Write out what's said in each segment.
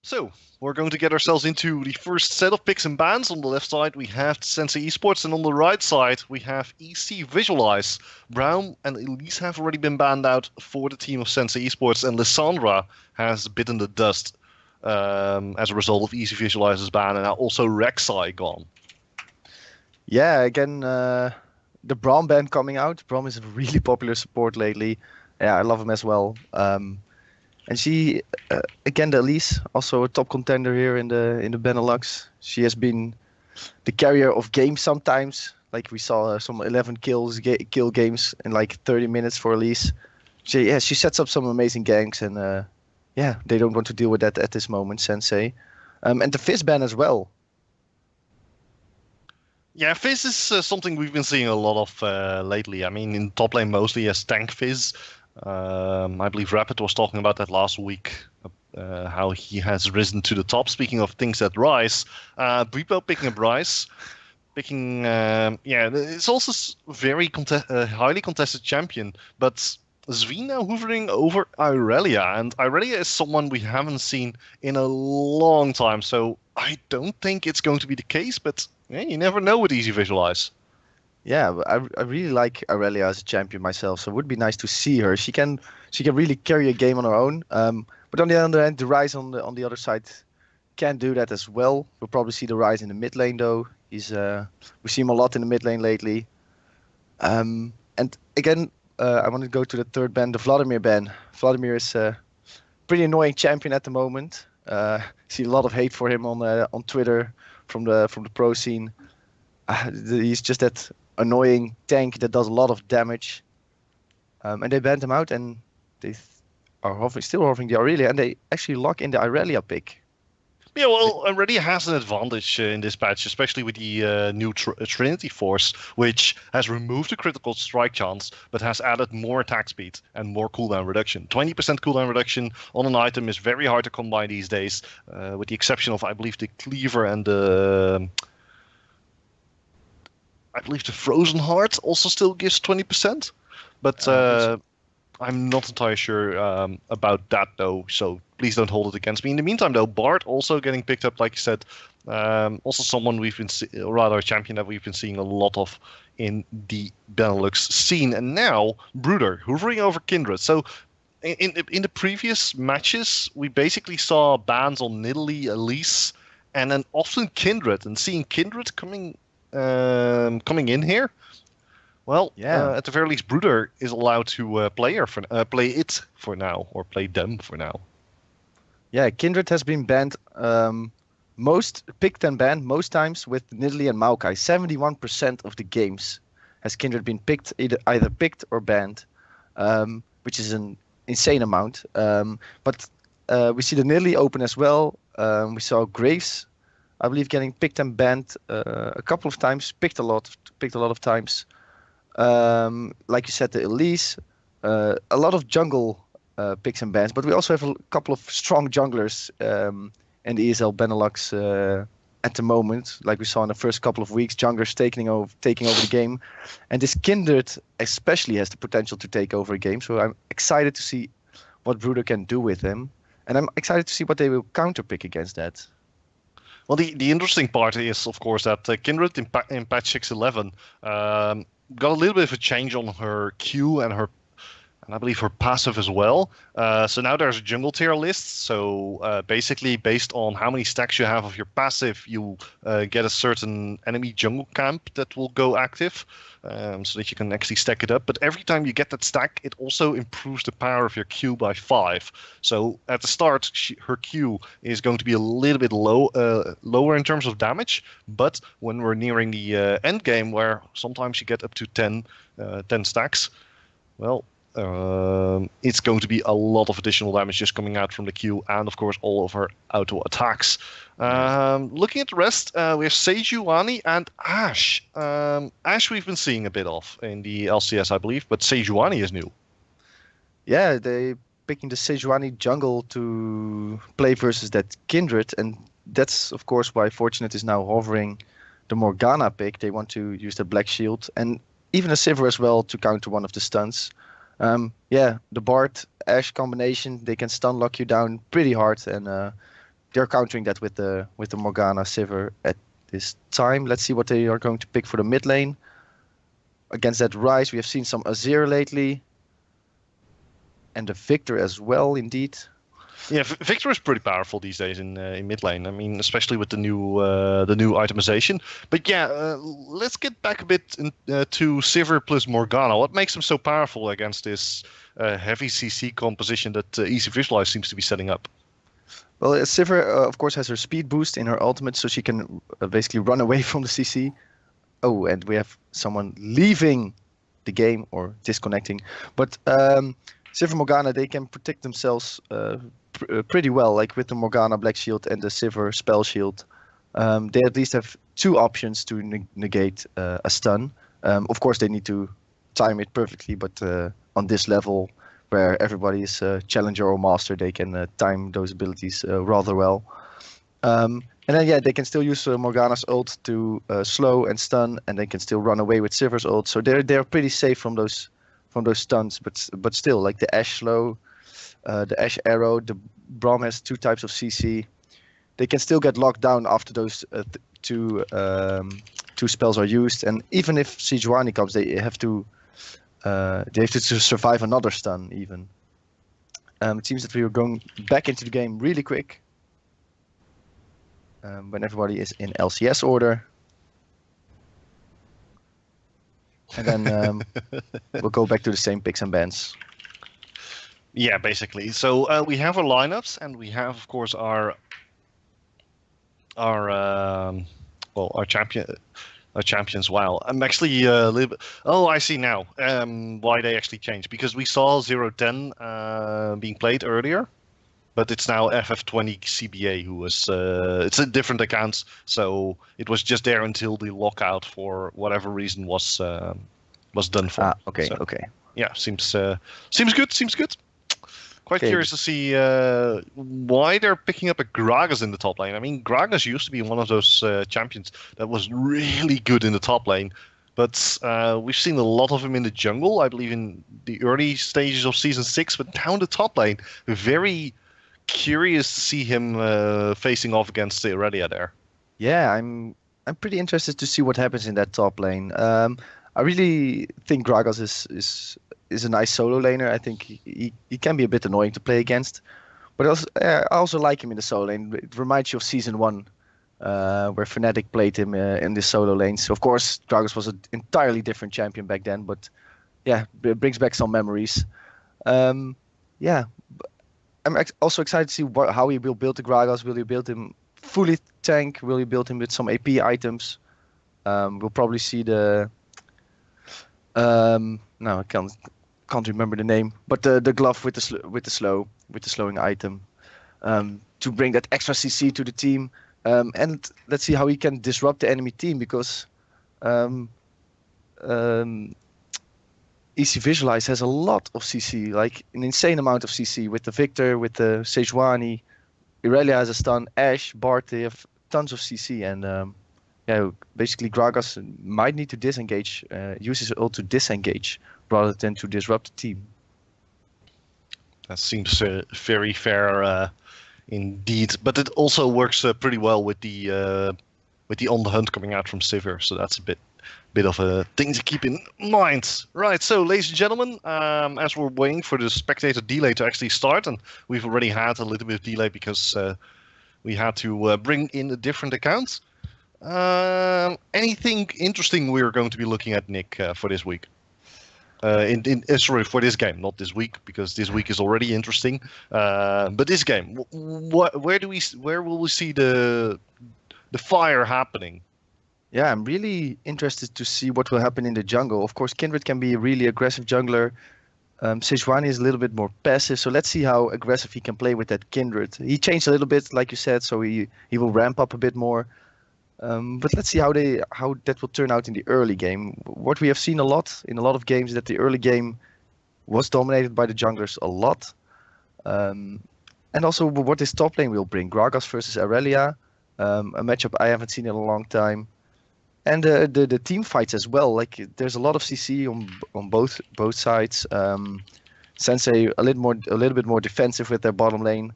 So, we're going to get ourselves into the first set of picks and bans. On the left side, we have Sensei Esports, and on the right side, we have ECVisualize. Brown and Elise have already been banned out for the team of Sensei Esports, and Lissandra has bitten the dust as a result of ECVisualize's ban, and now also Rek'Sai gone. Yeah, again, the Braum band coming out. Braum is a really popular support lately. Yeah, I love him as well. And she, again, the Elise, also a top contender here in the Benelux. She has been the carrier of games sometimes. Like we saw some 11 kill games in like 30 minutes for Elise. She sets up some amazing ganks, and they don't want to deal with that at this moment, Sensei. And the Fizz ban as well. Yeah, Fizz is something we've been seeing a lot of lately. I mean, in top lane mostly as tank Fizz. I believe Rapid was talking about that last week, how he has risen to the top. Speaking of things that rise, Breepo picking up Rise, it's also very highly contested champion, but Zvi now hovering over Irelia, and Irelia is someone we haven't seen in a long time, so I don't think it's going to be the case, but you never know with ECVisualize. Yeah, I really like Aurelia as a champion myself, so it would be nice to see her. She can really carry a game on her own. But on the other hand, the Rise on the other side can do that as well. We'll probably see the Rise in the mid lane though. We see him a lot in the mid lane lately. And again, I want to go to the third ban, the Vladimir ban. Vladimir is a pretty annoying champion at the moment. See a lot of hate for him on Twitter from the pro scene. He's just that annoying tank that does a lot of damage. And they banned him out, and they are still hovering the Aurelia, and they actually lock in the Aurelia pick. Yeah, well, Aurelia has an advantage in this patch, especially with the new Trinity Force, which has removed the critical strike chance, but has added more attack speed and more cooldown reduction. 20% cooldown reduction on an item is very hard to come by these days, with the exception of, I believe, the Cleaver and the... I believe the Frozen Heart also still gives 20%, but I'm not entirely sure about that though, so please don't hold it against me. In the meantime though, Bard also getting picked up, like you said, also someone a champion that we've been seeing a lot of in the Benelux scene, and now Bruder hovering over Kindred. So in the previous matches, we basically saw bans on Nidalee, Elise, and then often Kindred, and seeing Kindred coming in here, well, at the very least, Bruder is allowed to play it for now, or play them for now. Yeah, Kindred has been banned, most picked and banned most times with Nidalee and Maokai. 71% of the games has Kindred been picked, either picked or banned, which is an insane amount. But we see the Nidalee open as well. We saw Graves, I believe, getting picked and banned a couple of times, picked a lot of times. Like you said, the Elise, a lot of jungle picks and bans, but we also have a couple of strong junglers in the ESL Benelux at the moment. Like we saw in the first couple of weeks, junglers taking over the game, and this Kindred especially has the potential to take over a game. So I'm excited to see what Bruder can do with him, and I'm excited to see what they will counterpick against that. Well, the interesting part is, of course, that Kindred in patch 6.11 got a little bit of a change on her Q and I believe her passive as well. So now there's a jungle tier list. So basically, based on how many stacks you have of your passive, you get a certain enemy jungle camp that will go active, so that you can actually stack it up. But every time you get that stack, it also improves the power of your Q by 5. So at the start, her Q is going to be a little bit lower in terms of damage. But when we're nearing the end game, where sometimes you get up to 10 stacks, well, it's going to be a lot of additional damage just coming out from the Q, and of course all of her auto attacks. Looking at the rest, we have Sejuani and Ashe. Ashe we've been seeing a bit of in the LCS, I believe, but Sejuani is new. Yeah, they picking the Sejuani jungle to play versus that Kindred, and that's of course why Fortunate is now hovering the Morgana pick. They want to use the Black Shield and even a Sivir as well to counter one of the stuns. The Bard Ashe combination, they can stun lock you down pretty hard, and they're countering that with the Morgana Sivir at this time. Let's see what they are going to pick for the mid lane. Against that Ryze, we have seen some Azir lately. And the Victor as well, indeed. Yeah, Victor is pretty powerful these days in mid lane. I mean, especially with the new itemization. But yeah, let's get back a bit to Sivir plus Morgana. What makes them so powerful against this heavy CC composition that ECVisualize seems to be setting up? Well, Sivir, of course, has her speed boost in her ultimate, so she can basically run away from the CC. Oh, and we have someone leaving the game or disconnecting. But Sivir Morgana, they can protect themselves pretty well, like with the Morgana Black Shield and the Sivir Spell Shield. They at least have two options to negate a stun. Of course, they need to time it perfectly, but on this level, where everybody is challenger or master, they can time those abilities rather well. And then yeah, they can still use Morgana's ult to slow and stun, and they can still run away with Sivir's ult. So they're pretty safe from those stuns. But still, like the Ashe slow, the Ashe arrow, the Braum has two types of CC. They can still get locked down after those two spells are used. And even if Sejuani comes, they have to survive another stun even. It seems that we are going back into the game really quick. When everybody is in LCS order. And then we'll go back to the same picks and bans. Yeah, basically. So we have our lineups, and we have, of course, our champions. Wow, I'm actually a little bit. Oh, I see now. Why they actually changed, because we saw 0-10 being played earlier. But it's now FF20 CBA who was. It's a different account, so it was just there until the lockout for whatever reason was done for. Okay, so, okay. Yeah, seems good. Seems good. Quite curious to see why they're picking up a Gragas in the top lane. I mean, Gragas used to be one of those champions that was really good in the top lane, but we've seen a lot of him in the jungle. I believe in the early stages of Season 6, but down the top lane, very curious to see him facing off against Irelia there. Yeah, I'm pretty interested to see what happens in that top lane. I really think Gragas is a nice solo laner. I think he can be a bit annoying to play against, but I also like him in the solo lane. It reminds you of Season 1, where Fnatic played him in the solo lane. So of course, Gragas was an entirely different champion back then, but yeah, it brings back some memories. Yeah. I'm also excited to see how he will build the Gragas. Will he build him fully tank? Will he build him with some AP items? We'll probably see the no, I can't remember the name, but the glove with the slowing item to bring that extra CC to the team. And let's see how he can disrupt the enemy team, because ECVisualize has a lot of CC, like an insane amount of CC with the Victor, with the Sejuani. Irelia has a stun, Ashe, Bart, they have tons of CC, and yeah, basically Gragas might need to disengage, use his ult to disengage rather than to disrupt the team. That seems very fair indeed, but it also works pretty well with the on the hunt coming out from Sivir, so that's a bit of a thing to keep in mind. Right, so ladies and gentlemen, as we're waiting for the spectator delay to actually start, and we've already had a little bit of delay because we had to bring in a different account. Anything interesting we're going to be looking at, Nick, for this week? Sorry, for this game, not this week, because this week is already interesting. But this game, where will we see the fire happening? Yeah, I'm really interested to see what will happen in the jungle. Of course, Kindred can be a really aggressive jungler. Sejuani is a little bit more passive, so let's see how aggressive he can play with that Kindred. He changed a little bit, like you said, so he will ramp up a bit more. But let's see how that will turn out in the early game. What we have seen a lot in a lot of games is that the early game was dominated by the junglers a lot. And also what this top lane will bring. Gragas versus Irelia, a matchup I haven't seen in a long time. And the team fights as well. Like there's a lot of CC on both sides. Sensei a little bit more defensive with their bottom lane.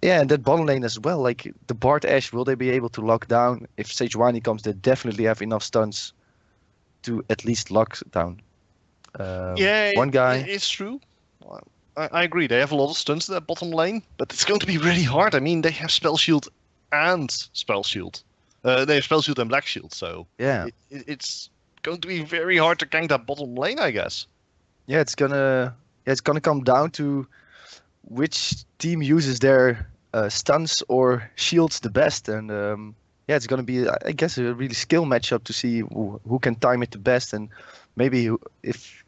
Yeah, and that bottom lane as well. Like the Bard Ashe, will they be able to lock down? If Sejuani comes, they definitely have enough stuns to at least lock down. Yeah, One guy. it's true. Well, I agree. They have a lot of stunts in that bottom lane, but it's going to be really hard. I mean, they have Spell Shield and Spell Shield. They have Spell Shield and Black Shield, so Yeah, it's going to be very hard to gank that bottom lane, I guess. yeah, it's gonna come down to which team uses their stuns or shields the best, and yeah, it's gonna be, I guess, a really skill matchup to see who can time it the best, and maybe if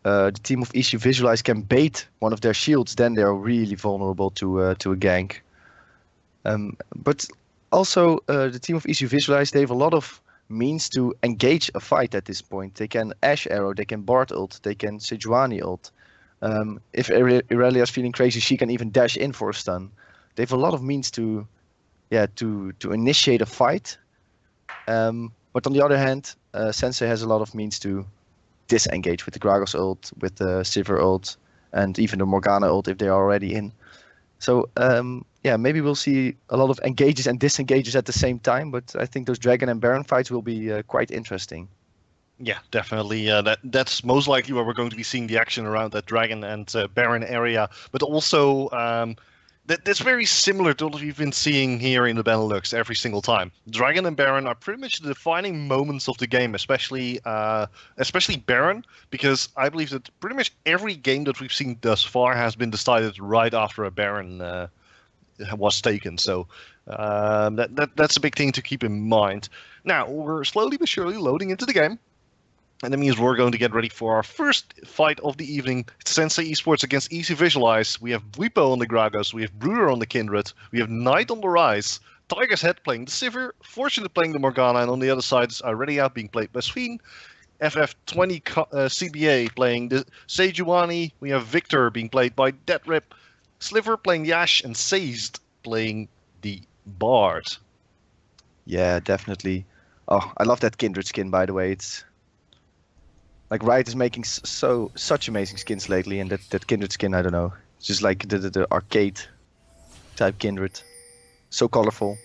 the team of ECVisualize can bait one of their shields, then they're really vulnerable to a gank. But also, the team of ECVisualize, they have a lot of means to engage a fight at this point. They can Ashe Arrow, they can Bard ult, they can Sejuani ult. If Irelia is feeling crazy, she can even dash in for a stun. They have a lot of means to initiate a fight. But on the other hand, Sensei has a lot of means to disengage with the Gragas ult, with the Sivir ult, and even the Morgana ult if they are already in. So yeah, maybe we'll see a lot of engages and disengages at the same time, but I think those Dragon and Baron fights will be quite interesting. Yeah, definitely. That's most likely where we're going to be seeing the action around that Dragon and Baron area. But also, that's very similar to what we've been seeing here in the Benelux every single time. Dragon and Baron are pretty much the defining moments of the game, especially Baron, because I believe that pretty much every game that we've seen thus far has been decided right after a Baron was taken. So that's a big thing to keep in mind. Now, we're slowly but surely loading into the game. And that means we're going to get ready for our first fight of the evening. It's Sensei Esports against ECVisualize. We have Bwipo on the Gragas, we have Bruder on the Kindred, we have Knight on the Rise, Tiger's Head playing the Sivir, Fortunate playing the Morgana, and on the other side is Already Out being played by Sween. FF20 CBA playing the Sejuani. We have Victor being played by Deadrip, Sliver playing the Ashe, and Sazed playing the Bard. Yeah, definitely. Oh, I love that Kindred skin, by the way. It's like Riot is making such amazing skins lately, and that Kindred skin, I don't know. It's just like the arcade type Kindred. So colorful.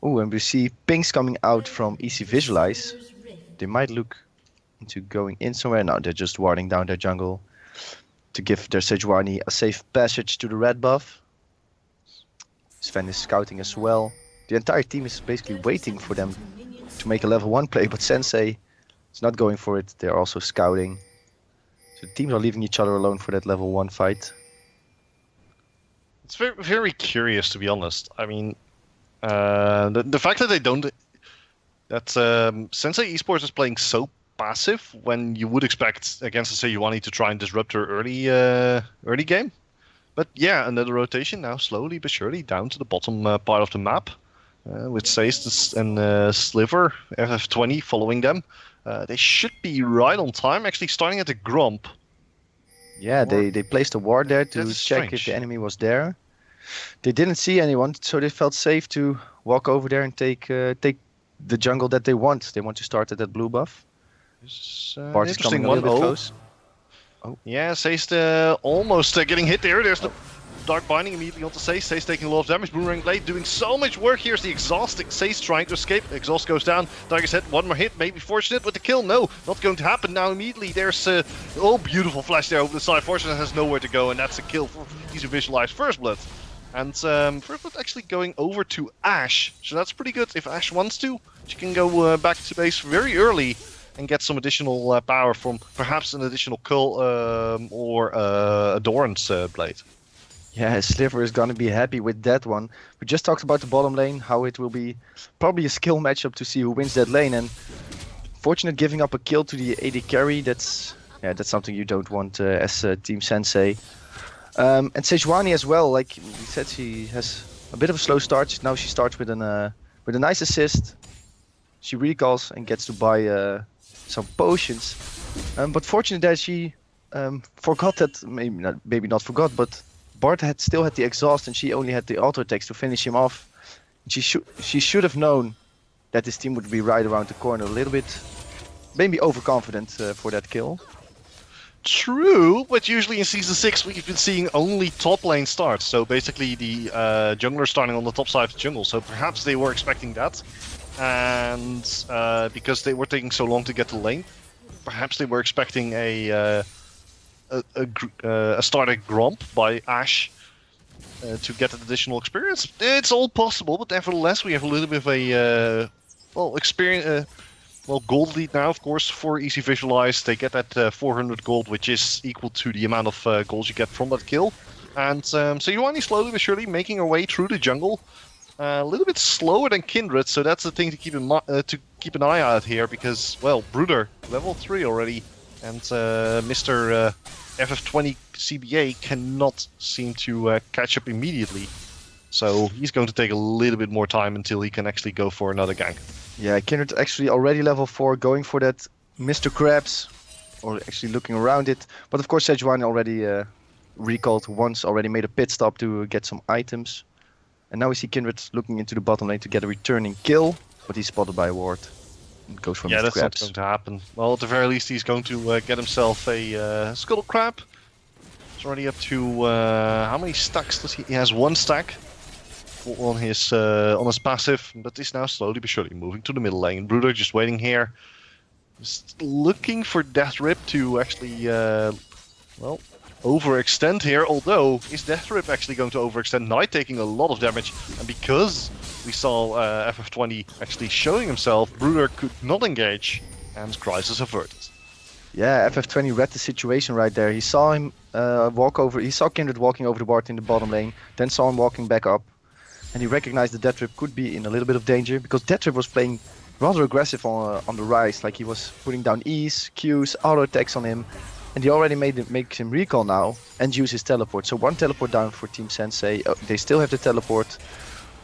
Oh, and we see pinks coming out from ECVisualize. They might look into going in somewhere. No, they're just warding down their jungle to give their Sejuani a safe passage to the red buff. Sven is scouting as well. The entire team is basically waiting for them to make a level 1 play, but Sensei is not going for it. They're also scouting. So the teams are leaving each other alone for that level 1 fight. It's very, very curious, to be honest. I mean, the fact that they don't... That Sensei Esports is playing so passive when you would expect against the Sejuani to try and disrupt her early game. But yeah, another rotation now, slowly but surely, down to the bottom part of the map. With Sazed and Sliver, FF20 following them. They should be right on time, actually starting at the Gromp. Yeah, they placed a ward there to That's check strange. if the enemy was there. They didn't see anyone, so they felt safe to walk over there and take the jungle that they want. They want to start at that blue buff. It's Bart is coming a little bit close. Yeah, Sazed almost getting hit there. There's the Dark Binding immediately onto Sazed. Sazed taking a lot of damage. Boomerang Blade doing so much work. Here's the Exhaust. Sazed trying to escape. Exhaust goes down. Tiger's Head, one more hit. Maybe Fortunate with the kill. No, not going to happen now immediately. There's beautiful flash there over the side. Fortunate has nowhere to go, and that's a kill for ECVisualize First Blood. And First Blood actually going over to Ashe. So that's pretty good. If Ashe wants to, she can go back to base very early and get some additional power from perhaps an additional Cull or a Doran's Blade. Yeah, Sliver is gonna be happy with that one. We just talked about the bottom lane, how it will be probably a skill matchup to see who wins that lane. And Fortunate giving up a kill to the AD carry, that's something you don't want as Team Sensei. And Sejuani as well, like we said, she has a bit of a slow start. Now she starts with a nice assist. She recalls and gets to buy some potions. But Fortunate that she forgot that, maybe not forgot, but Bart still had the exhaust and she only had the auto attacks to finish him off. She should have known that this team would be right around the corner a little bit. Maybe overconfident for that kill. True, but usually in Season 6 we've been seeing only top lane starts. So basically the jungler starting on the top side of the jungle. So perhaps they were expecting that. And because they were taking so long to get to lane, perhaps they were expecting a starter Gromp by Ashe to get an additional experience. It's all possible, but nevertheless we have a little bit of a experience. Gold lead now, of course, for ECVisualize. They get that 400 gold, which is equal to the amount of gold you get from that kill. And Sejuani slowly but surely making her way through the jungle. A little bit slower than Kindred, so that's the thing to keep an eye out here, because, well, Brooder, level 3 already, and Mr. FF20 CBA cannot seem to catch up immediately. So he's going to take a little bit more time until he can actually go for another gank. Yeah, Kindred actually already level 4, going for that Mr. Krabs, or actually looking around it. But of course, Sejuani already recalled once, already made a pit stop to get some items. And now we see Kindred looking into the bottom lane to get a returning kill, but he's spotted by a ward. And goes for Mr. That's Krabs. not going to happen. Well, at the very least, he's going to get himself a Scuttle Crab. He's already up to how many stacks does he? He has 1 stack on his passive, but is now slowly but surely moving to the middle lane. Brooder just waiting here, just looking for Death Rip to actually, overextend here. Although, is Death Rip actually going to overextend? Knight taking a lot of damage, and because we saw FF20 actually showing himself, Brooder could not engage, and crisis averted. Yeah, FF20 read the situation right there. He saw him walk over. He saw Kindred walking over the ward in the bottom lane, then saw him walking back up. And he recognized that Death Rip could be in a little bit of danger, because Death Rip was playing rather aggressive on the rise. Like, he was putting down E's, Q's, auto attacks on him. And he already makes him recall now and use his teleport. So 1 teleport down for Team Sensei. They still have the teleport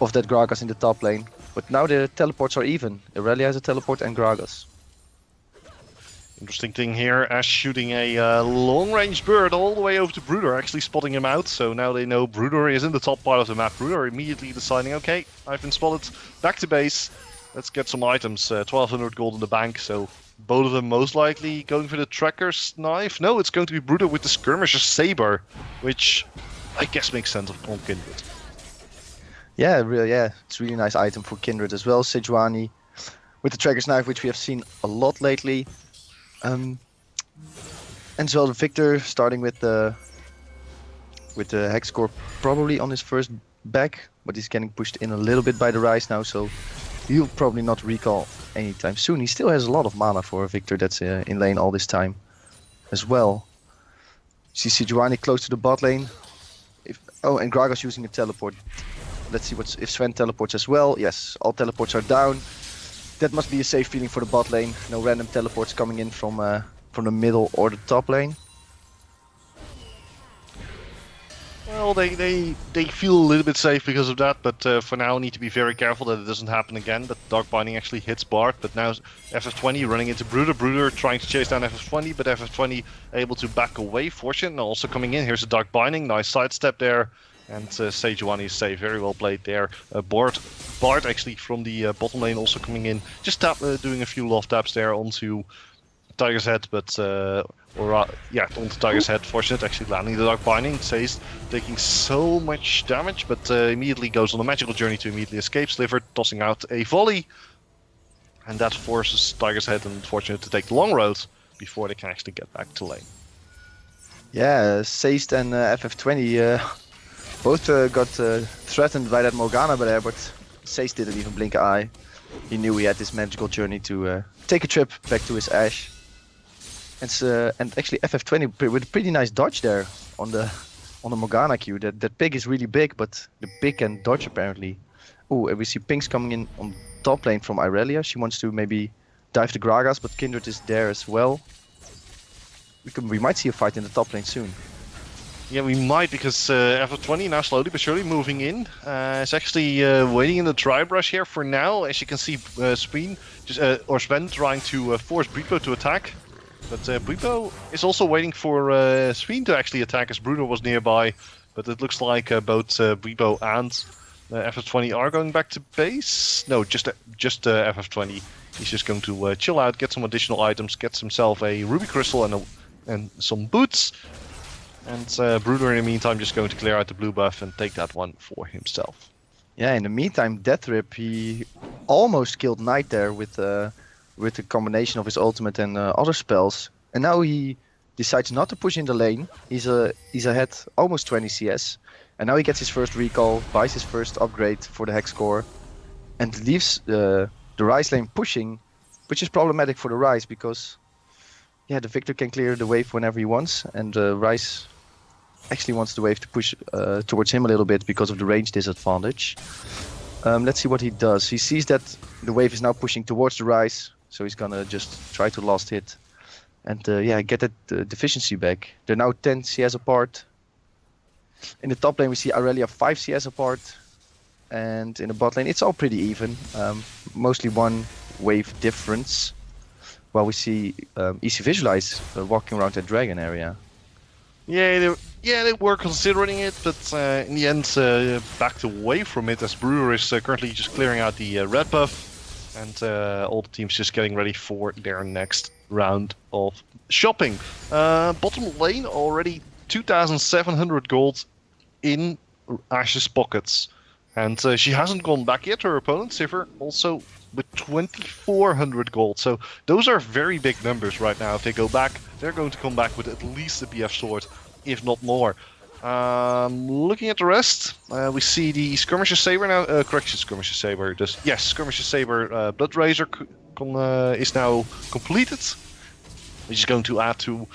of that Gragas in the top lane. But now the teleports are even. Irelia has a teleport and Gragas. Interesting thing here, Ashe shooting a long-range bird all the way over to Brooder, actually spotting him out. So now they know Brooder is in the top part of the map. Brooder immediately deciding, okay, I've been spotted, back to base. Let's get some items, 1200 gold in the bank. So both of them most likely going for the Tracker's Knife. No, it's going to be Brooder with the Skirmisher's Saber, which I guess makes sense on Kindred. Yeah, really, it's a really nice item for Kindred as well. Sejuani with the Tracker's Knife, which we have seen a lot lately. And as well, Victor starting with the Hex Core probably on his first back, but he's getting pushed in a little bit by the rise now, so he'll probably not recall anytime soon. He still has a lot of mana for a Victor that's in lane all this time as well. See Sejuani close to the bot lane. And Gragas using a teleport. Let's see if Sven teleports as well. Yes, all teleports are down. That must be a safe feeling for the bot lane. No random teleports coming in from the middle or the top lane. Well, they feel a little bit safe because of that, but for now need to be very careful that it doesn't happen again. That Dark Binding actually hits Bard, but now FF20 running into Brooder. Brooder trying to chase down FF20, but FF20 able to back away. Fortune and also coming in. Here's a Dark Binding, nice sidestep there. And Sejuani is safe, very well played there. Bard actually from the bottom lane also coming in, just doing a few love taps there onto Tiger's Head, but onto Tiger's Head. Fortunate actually landing the Dark Binding. Says taking so much damage, but immediately goes on a magical journey to immediately escape. Sliver tossing out a volley, and that forces Tiger's Head and Fortunate to take the long road before they can actually get back to lane. Yeah, Seist and FF20 both got threatened by that Morgana there, but Seist didn't even blink an eye. He knew he had this magical journey to take a trip back to his Ashe. And actually FF20 with a pretty nice dodge there on the Morgana Q. That pig is really big, but the pig can dodge apparently. Oh, and we see Pinks coming in on top lane from Irelia. She wants to maybe dive the Gragas, but Kindred is there as well. We might see a fight in the top lane soon. Yeah, we might, because FF20 now slowly but surely moving in. It's actually waiting in the dry brush here for now. As you can see, Sven trying to force Bripo to attack. But Bripo is also waiting for Sven to actually attack, as Bruno was nearby. But it looks like both Bripo and FF20 are going back to base. No, just FF20. He's just going to chill out, get some additional items, gets himself a Ruby Crystal and and some boots. And Bruder in the meantime just going to clear out the blue buff and take that one for himself. Yeah, in the meantime, Deathrip, he almost killed Knight there with the combination of his ultimate and other spells. And now he decides not to push in the lane. He's ahead almost 20 CS. And now he gets his first recall, buys his first upgrade for the Hex core, and leaves the Ryze lane pushing, which is problematic for the Ryze because yeah, the Victor can clear the wave whenever he wants, and Ryze actually wants the wave to push towards him a little bit because of the range disadvantage. Let's see what he does. He sees that the wave is now pushing towards the Ryze, so he's gonna just try to last hit and yeah, get that deficiency back. They're now 10 CS apart. In the top lane we see Aurelia 5 CS apart, and in the bot lane it's all pretty even, mostly 1 wave difference, while we see ECVisualize walking around that dragon area. Yeah, they were considering it, but in the end backed away from it as Brewer is currently just clearing out the red buff, and all the teams just getting ready for their next round of shopping. Bottom lane already 2,700 gold in Ash's pockets, and she hasn't gone back yet. Her opponent, Sivir, also with 2,400 gold. So those are very big numbers right now. If they go back, they're going to come back with at least a BF sword, if not more. Looking at the rest, we see the Skirmisher Saber now. Correction, Skirmisher Saber. Yes, Skirmisher Saber Blood Razor is now completed, which is going to add to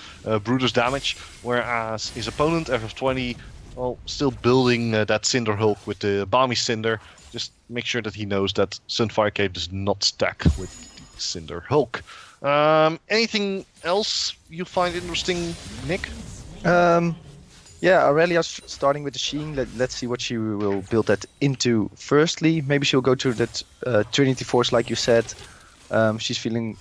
Bruder's damage, whereas his opponent, FF20, well, still building that Cinder Hulk with the Balmy Cinder. Just make sure that he knows that Sunfire Cape does not stack with the Cinder Hulk. Anything else you find interesting, Nick? Yeah, Aurelia's starting with the Sheen. Let's see what she will build that into firstly. Maybe she'll go to that Trinity Force like you said. She's feeling...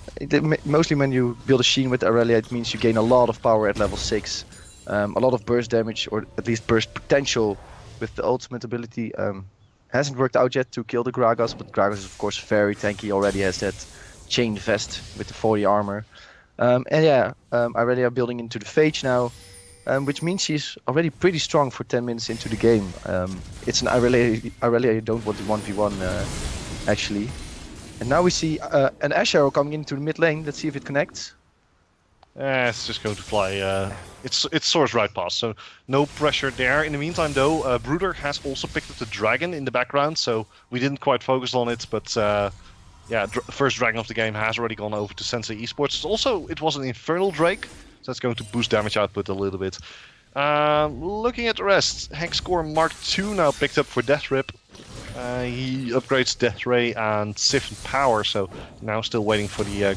Mostly when you build a Sheen with Aurelia, it means you gain a lot of power at level 6. A lot of burst damage, or at least burst potential with the ultimate ability. Hasn't worked out yet to kill the Gragas, but Gragas is of course very tanky, already has that chain vest with the 40 armor. And yeah, Aurelia building into the Phage now, which means she's already pretty strong for 10 minutes into the game. It's an Aurelia you don't want to 1v1 actually. And now we see an Ash Arrow coming into the mid lane. Let's see if it connects. It's just going to fly. It soars right past, so no pressure there. In the meantime, though, Bruder has also picked up the dragon in the background, so we didn't quite focus on it. But yeah, first dragon of the game has already gone over to Sensei Esports. It was an Infernal Drake, so that's going to boost damage output a little bit. Looking at the rest, Hex Core Mark II now picked up for Deathrip. He upgrades Death Ray and Siphon Power, so now still waiting for the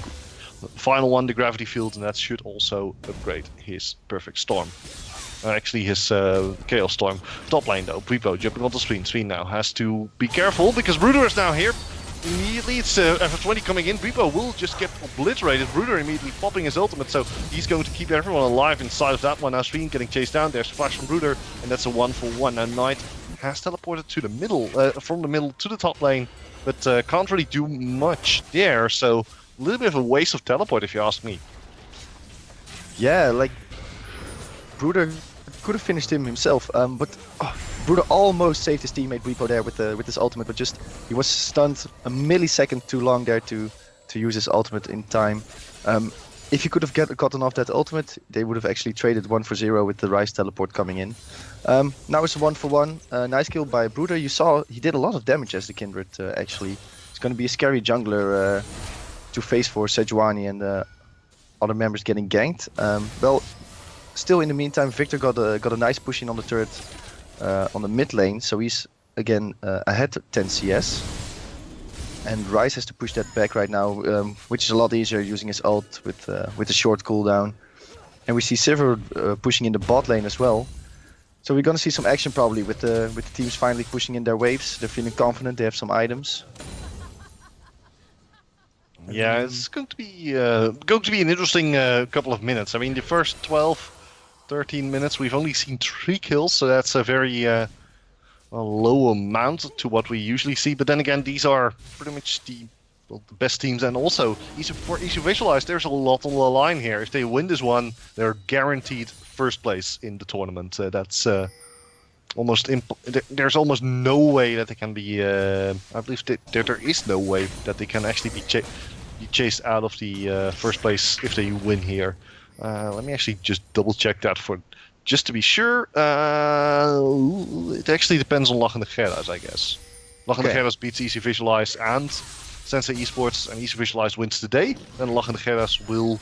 final one, the Gravity Field, and that should also upgrade his Perfect Storm. Actually, his Chaos Storm. Top lane though, Bwipo jumping onto Spleen. Spleen now has to be careful because Bruder is now here. Immediately, it's FF20 coming in. Bwipo will just get obliterated. Bruder immediately popping his ultimate, so he's going to keep everyone alive inside of that one. Now Spleen getting chased down. There's Flash from Bruder, and that's a 1-for-1. Now Knight has teleported to the middle, from the middle to the top lane, but can't really do much there. So a little bit of a waste of teleport, if you ask me. Yeah, like Bruder could have finished him himself, but Bruder almost saved his teammate Bwipo there with his ultimate, but just he was stunned a millisecond too long there to use his ultimate in time. If he could have gotten off that ultimate, they would have actually traded 1-for-0 with the Ryze teleport coming in. Now it's a 1-for-1. Nice kill by Bruder. You saw he did a lot of damage as the Kindred actually. It's going to be a scary jungler to face for Sejuani and other members getting ganked. Well, still in the meantime, Victor got a nice push in on the turret on the mid lane, so he's again ahead 10 CS. And Ryze has to push that back right now, which is a lot easier using his ult with a short cooldown. And we see Sivir pushing in the bot lane as well. So we're gonna see some action probably with the teams finally pushing in their waves. They're feeling confident. They have some items. Yeah, it's going to be an interesting couple of minutes. I mean, the first 12, 13 minutes we've only seen 3 kills, so that's a very low amount to what we usually see. But then again, these are pretty much the well, the best teams, and also for ECVisualize, there's a lot on the line here. If they win this one, they're guaranteed first place in the tournament. That's there's almost no way that they can be. I believe there is no way that they can actually be chased out of the first place if they win here. Let me actually just double check that just to be sure. It actually depends on Lachende Gerdas, I guess. Lachende Gerdas beats ECVisualize and Sensei Esports, and ECVisualize wins today, then Lachende Gerdas will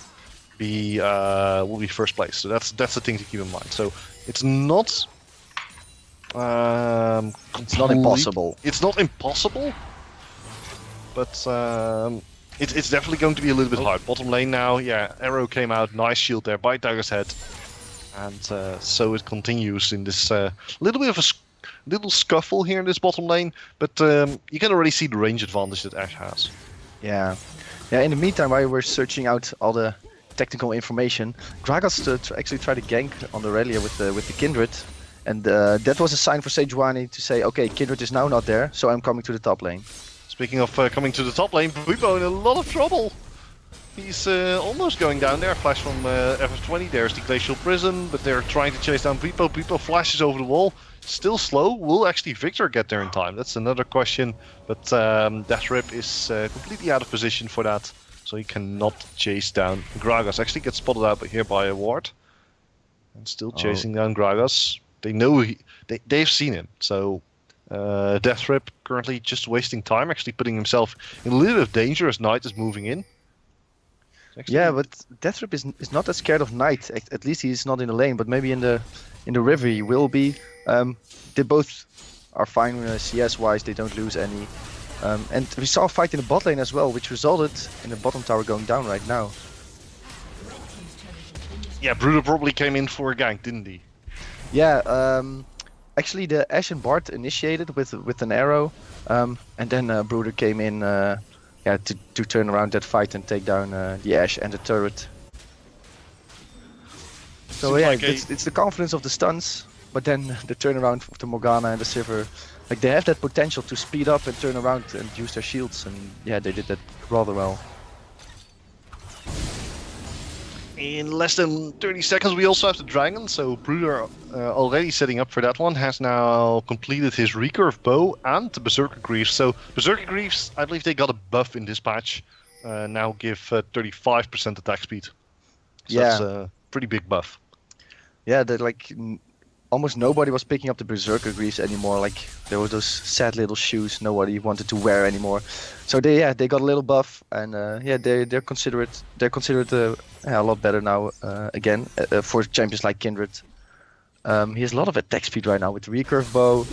be first place. So that's the thing to keep in mind. So it's not. It's not impossible. It's not impossible, but it's definitely going to be a little bit hard. Bottom lane now, yeah. Arrow came out, nice shield there by Tiger's Head, and so it continues in this little bit of a little scuffle here in this bottom lane. But you can already see the range advantage that Ash has. Yeah. In the meantime, while we're searching out all the technical information, Gragas actually tried to gank on the Relia with the Kindred. And that was a sign for Sejuani to say, okay, Kindred is now not there, so I'm coming to the top lane. Speaking of coming to the top lane, Bwipo in a lot of trouble. He's almost going down there. Flash from FF20, there's the Glacial Prison, but they're trying to chase down Bwipo. Bwipo flashes over the wall, still slow. Will actually Victor get there in time? That's another question, but Deathrip is completely out of position for that, so he cannot chase down Gragas. Actually gets spotted out here by a ward, and still chasing down Gragas. They know they've seen him, so Deathrip currently just wasting time, actually putting himself in a little bit of danger as Knight is moving in. Yeah, but Deathrip is not as scared of Knight. At least he's not in the lane, but maybe in the river he will be. They both are fine CS-wise. They don't lose any. And we saw a fight in the bot lane as well, which resulted in the bottom tower going down right now. Yeah, Bruder probably came in for a gank, didn't he? Yeah, actually the Ashe and Bard initiated with an arrow, and then Bruder came in to turn around that fight and take down the Ashe and the turret. So yeah, like it's the confidence of the stuns, but then the turnaround of the Morgana and the Sivir, like they have that potential to speed up and turn around and use their shields, and yeah, they did that rather well. In less than 30 seconds, we also have the Dragon, so Bruder, already setting up for that one, has now completed his Recurve Bow and the Berserker Greaves. So Berserker Greaves, I believe they got a buff in this patch, now give 35% attack speed. So that's a pretty big buff. Yeah, almost nobody was picking up the Berserker Greaves anymore. Like there were those sad little shoes nobody wanted to wear anymore. So they got a little buff, and they're considered a lot better now again for champions like Kindred. He has a lot of attack speed right now with the Recurve Bow,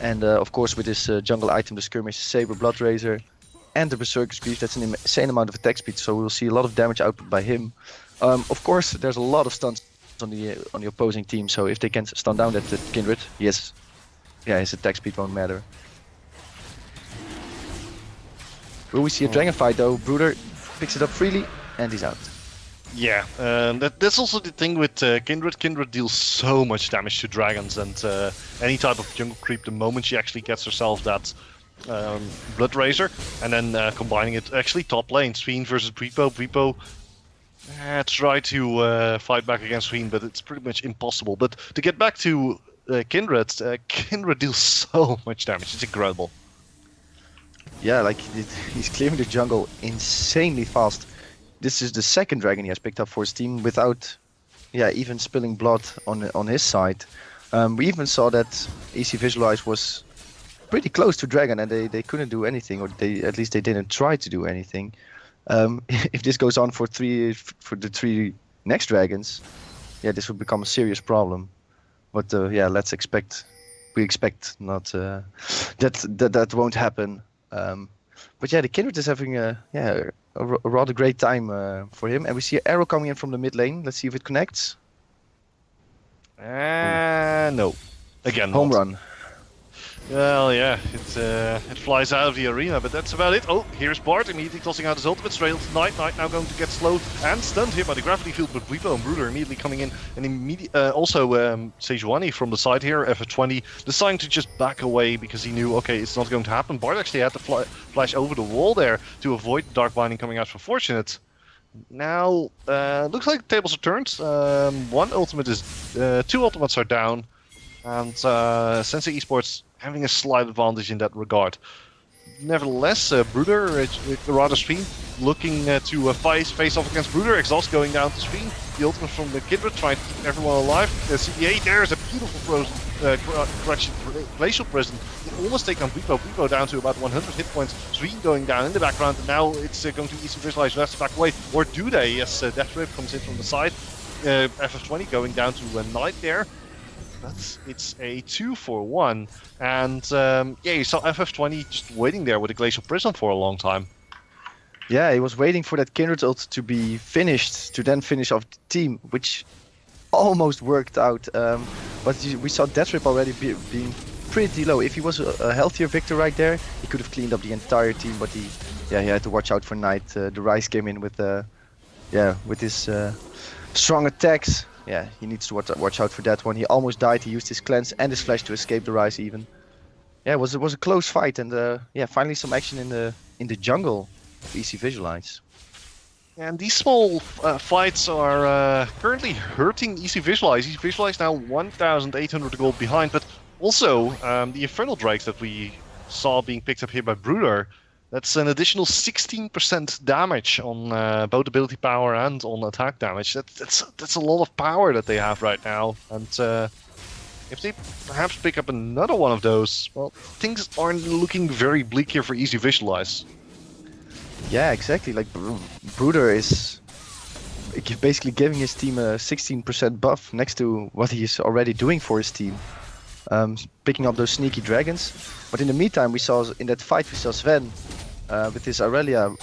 and of course with his jungle item, the Skirmish Saber Blood Razor, and the Berserker Greaves. That's an insane amount of attack speed. So we'll see a lot of damage output by him. Of course, there's a lot of stuns on the opposing team. So if they can stun down that Kindred, his attack speed won't matter. Will we see a dragon fight though? Bruder picks it up freely and he's out. Yeah, that's also the thing with Kindred. Kindred deals so much damage to dragons, and any type of jungle creep, the moment she actually gets herself that Blood Razor, and then combining it, actually top lane, Sween versus Bwipo. Bwipo try to fight back against Sween, but it's pretty much impossible. But to get back to Kindred, Kindred deals so much damage, it's incredible. Yeah, like he's clearing the jungle insanely fast. This is the second dragon he has picked up for his team without, even spilling blood on his side. We even saw that ECVisualize was pretty close to dragon, and they couldn't do anything, or at least they didn't try to do anything. If this goes on for the three next dragons, this would become a serious problem. But let's expect. We expect not that won't happen. But the Kindred is having a rather great time for him, and we see an arrow coming in from the mid lane. Let's see if it connects. No, again home run. Well, yeah, it flies out of the arena, but that's about it. Oh, here's Bart immediately tossing out his ultimate straight onto Knight. Knight now going to get slowed and stunned here by the gravity field, but Bwipo and Bruder immediately coming in, and also Sejuani from the side here, FF20, deciding to just back away because he knew, okay, it's not going to happen. Bart actually had to flash over the wall there to avoid the Dark Binding coming out for Fortunate. Now, looks like the tables are turned. One ultimate is, two ultimates are down, and Sensei Esports having a slight advantage in that regard. Nevertheless, Bruder, rather Speen, looking to face off against Bruder. Exhaust going down to Speen. The ultimate from the Kindred trying to keep everyone alive. CDA, there's a beautiful Glacial Prison. They almost take on Bwipo down to about 100 hit points. Speen going down in the background, and now it's going to ECVisualize left to back away. Or do they? Yes, Death Rip comes in from the side. FF20 going down to a Knight there. But it's a 2-for-1, and yeah, you saw FF20 just waiting there with a Glacial Prism for a long time. Yeah, he was waiting for that Kindred ult to be finished, to then finish off the team, which almost worked out. But we saw Deathrip already being pretty low. If he was a healthier Victor right there, he could have cleaned up the entire team, but he had to watch out for Knight. The Ryze came in with his strong attacks. Yeah, he needs to watch out for that one. He almost died. He used his cleanse and his flash to escape the Ryze even. Yeah, it was a close fight, and finally some action in the jungle of ECVisualize. And these small fights are currently hurting ECVisualize. ECVisualize now 1,800 gold behind, but also the Infernal Drakes that we saw being picked up here by Bruder. That's an additional 16% damage on both ability power and on attack damage. That's a lot of power that they have right now. And if they perhaps pick up another one of those, well, things aren't looking very bleak here for ECVisualize. Yeah, exactly. Like Bruder is basically giving his team a 16% buff next to what he is already doing for his team. Picking up those sneaky dragons. But in the meantime, we saw Sven with his Aurelia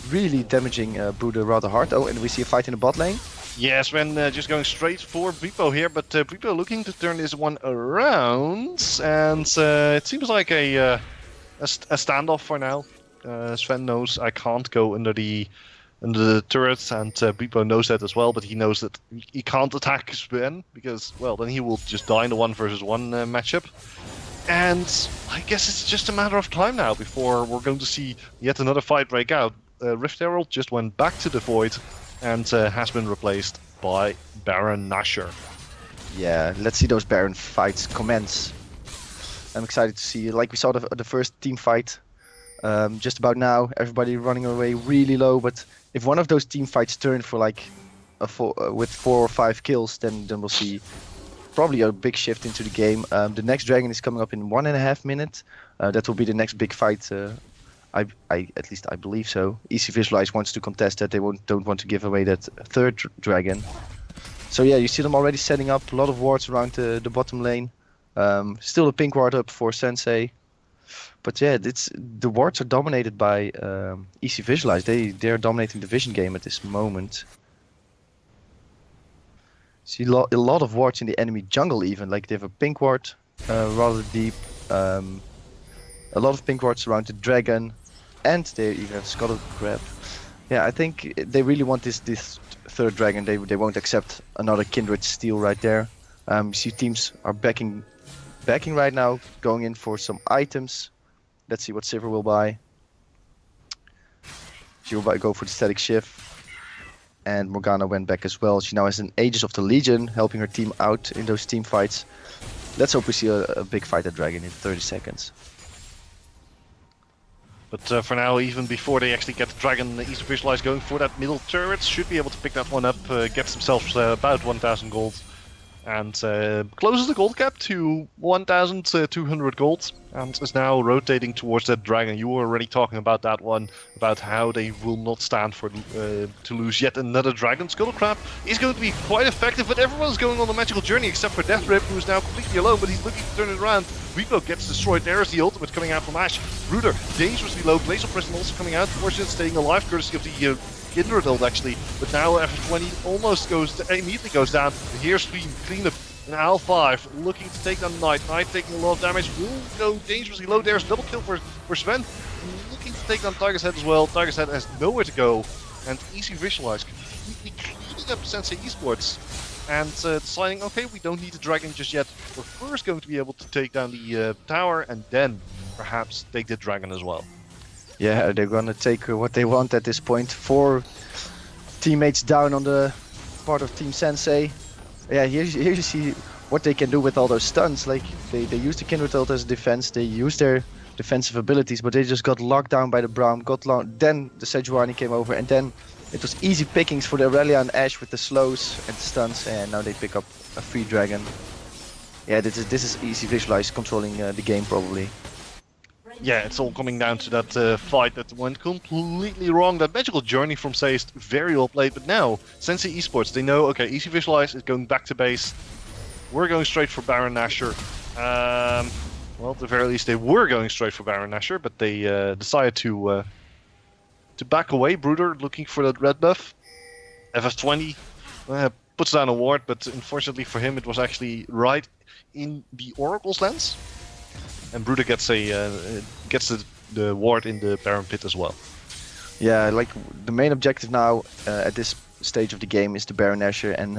really damaging Bruder rather hard. Oh, and we see a fight in the bot lane. Yeah, Sven just going straight for Bwipo here, but Bwipo looking to turn this one around, and it seems like a standoff for now. Sven knows I can't go under the turret, and Bwipo knows that as well, but he knows that he can't attack Sven because, well, then he will just die in the 1-versus-1 matchup. And I guess it's just a matter of time now before we're going to see yet another fight break out. Rift Herald just went back to the Void and has been replaced by Baron Nashor. Yeah, let's see those Baron fights commence. I'm excited to see, like we saw the first team fight just about now, everybody running away really low, but if one of those team fights turn for like with 4 or 5 kills, then we'll see probably a big shift into the game. The next dragon is coming up in 1.5 minutes. That will be the next big fight. At least I believe so. ECVisualize wants to contest that. They don't want to give away that third dragon. So yeah, you see them already setting up a lot of wards around the bottom lane. Still a pink ward up for Sensei. But yeah, the wards are dominated by ECVisualize. They're dominating the vision game at this moment. See a lot of wards in the enemy jungle even. Like they have a pink ward rather deep. A lot of pink wards around the dragon. And they even have Scuttle Grab. Yeah, I think they really want this third dragon. They won't accept another Kindred steal right there. You see teams are backing right now, going in for some items. Let's see what Sivir will buy. She will go for the Static Shift. And Morgana went back as well. She now has an Aegis of the Legion, helping her team out in those team fights. Let's hope we see a big fight at Dragon in 30 seconds. But for now, even before they actually get the Dragon, ECVisualize going for that middle turret, should be able to pick that one up, gets themselves about 1,000 gold. And closes the gold cap to 1,200 gold, and is now rotating towards that dragon. You were already talking about that one, about how they will not stand for to lose yet another dragon. Scuttle Crab is going to be quite effective, but everyone's going on a magical journey except for Death Rip, who is now completely alone, but he's looking to turn it around. Bwipo gets destroyed. There is the ultimate coming out from Ashe. Bruder dangerously low. Glacial Prison also coming out. Fortunate staying alive, courtesy of the Kindred ult actually, but now FF20 almost immediately goes down. Here's clean up And Al5 looking to take down Knight. Knight taking a lot of damage. Will go dangerously low. There's a double kill for Sven. Looking to take down Tiger's Head as well. Tiger's Head has nowhere to go. And ECVisualize completely cleaning up Sensei Esports. And deciding, okay, we don't need the dragon just yet. We're first going to be able to take down the tower and then perhaps take the dragon as well. Yeah, they're gonna take what they want at this point. 4 teammates down on the part of Team Sensei. Yeah, here you see what they can do with all those stuns. Like, they use the Kindred ult as defense, they use their defensive abilities, but they just got locked down by the Braum, then the Sejuani came over, and then it was easy pickings for the Aurelia and Ashe with the slows and the stuns, and now they pick up a free dragon. Yeah, this is ECVisualize controlling the game probably. Yeah, it's all coming down to that fight that went completely wrong. That magical journey from Seist, very well played, but now Sensei Esports, they know, okay, ECVisualize is going back to base. We're going straight for Baron Nashor. Well, at the very least, they were going straight for Baron Nashor, but they decided to back away. Brooder looking for that red buff. FF20 puts down a ward, but unfortunately for him, it was actually right in the Oracle's lens. And Brooder gets the ward in the Baron pit as well. Yeah, like the main objective now at this stage of the game is the Baron Nashor, and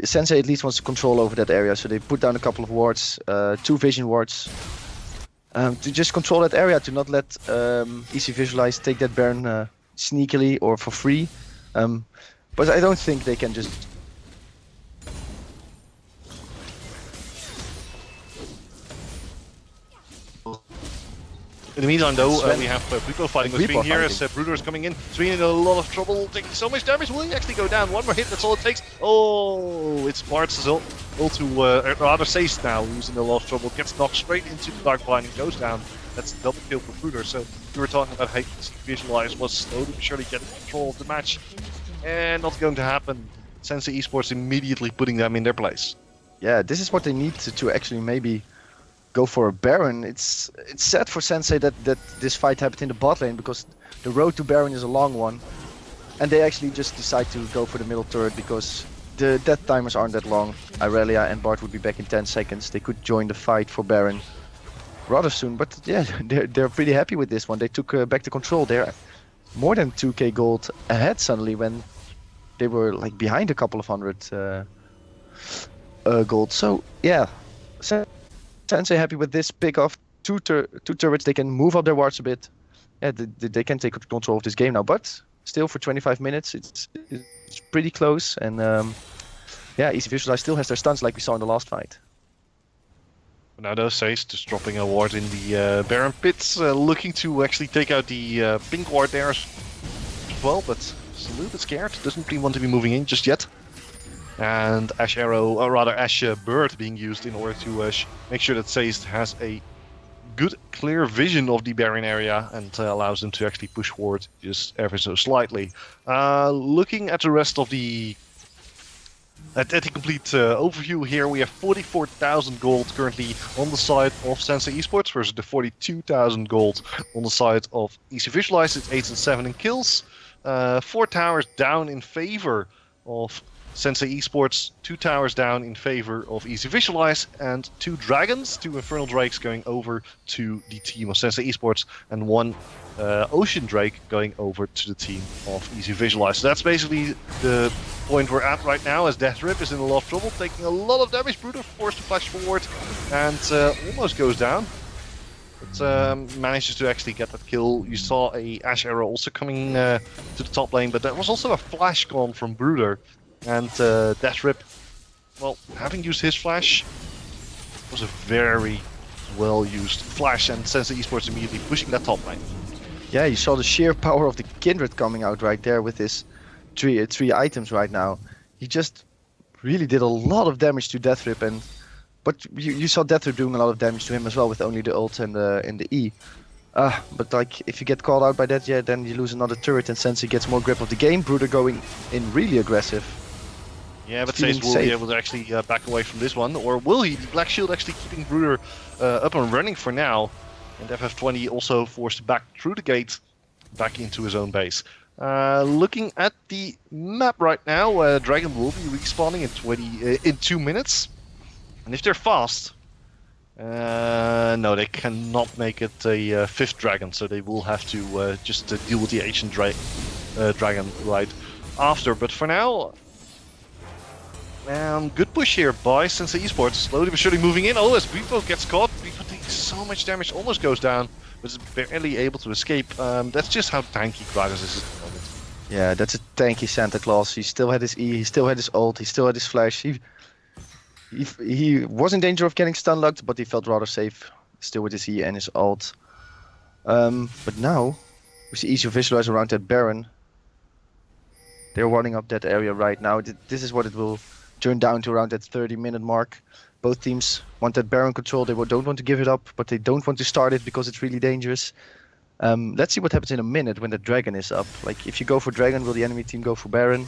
Sensei at least wants to control over that area, so they put down a couple of wards, 2 vision wards, to just control that area, to not let ECVisualize take that Baron sneakily or for free. But I don't think they can just... In the meantime, though, we have Bwipo fighting with Sween here as Brooder is coming in. Sween in a lot of trouble, taking so much damage. Will he actually go down? One more hit, that's all it takes. Oh, it's Bart's ult to rather Seist now, who's in a lot of trouble. Gets knocked straight into the Dark Blind and goes down. That's a double kill for Brooder. So we were talking about how ECVisualize was slowly but surely getting control of the match. And not going to happen. Sensei Esports immediately putting them in their place. Yeah, this is what they need to actually maybe go for a Baron. It's sad for Sensei that this fight happened in the bot lane, because the road to Baron is a long one, and they actually just decide to go for the middle turret because the death timers aren't that long. Irelia and Bart would be back in 10 seconds. They could join the fight for Baron rather soon, but yeah, they're pretty happy with this one. They took back the control. They're more than 2k gold ahead suddenly when they were like behind a couple of hundred gold. So yeah, Sensei happy with this pick off. Two turrets, they can move up their wards a bit. Yeah, they can take control of this game now, but still for 25 minutes it's pretty close, and yeah, ECVisualize still has their stuns like we saw in the last fight. Now though, Seist just dropping a ward in the Baron pits, looking to actually take out the pink ward there as well, but he's a little bit scared, doesn't really want to be moving in just yet. And Ash Arrow, or rather Ash Bird being used in order to make sure that Seist has a good, clear vision of the Baron area and allows them to actually push forward just ever so slightly. Looking at the rest of the complete overview here, we have 44,000 gold currently on the side of Sensei Esports versus the 42,000 gold on the side of ECVisualize. It's 8 and 7 in kills. 4 towers down in favor of Sensei Esports, 2 towers down in favor of ECVisualize, and 2 dragons, 2 Infernal Drakes going over to the team of Sensei Esports, and 1 Ocean Drake going over to the team of ECVisualize. So that's basically the point we're at right now, as Deathrip is in a lot of trouble, taking a lot of damage. Brooder forced to flash forward and almost goes down, but manages to actually get that kill. You saw a Ash Arrow also coming to the top lane, but there was also a flash gone from Brooder. And Deathrip, well, having used his flash, was a very well used flash, and Sensei Esports immediately pushing that top lane. Yeah, you saw the sheer power of the Kindred coming out right there with his three items right now. He just really did a lot of damage to Deathrip, but you saw Deathrip doing a lot of damage to him as well with only the ult and the E. But like, if you get called out by that, yeah, then you lose another turret and Sensei gets more grip of the game. Brooder going in really aggressive. Yeah, but Seist will be able to actually back away from this one, or will he? The Black Shield actually keeping Brooder up and running for now, and FF20 also forced back through the gate, back into his own base. Looking at the map right now, Dragon will be respawning in 2 minutes. And if they're fast, no, they cannot make it a 5th Dragon, so they will have to just deal with the ancient Dragon right after. But for now, good push here by Sensei Esports. Slowly but surely moving in. Oh, as Beepo gets caught, Beepo takes so much damage, almost goes down, but is barely able to escape. That's just how tanky Gragas is at the moment. Yeah, that's a tanky Santa Claus. He still had his E, he still had his ult, he still had his flash. He was in danger of getting stun locked, but he felt rather safe still with his E and his ult. But now, we see ECVisualize around that Baron. They're running up that area right now. This is what it will turn down to around that 30-minute mark. Both teams want that Baron control. They don't want to give it up, but they don't want to start it because it's really dangerous. Let's see what happens in a minute when the Dragon is up. Like, if you go for Dragon, will the enemy team go for Baron?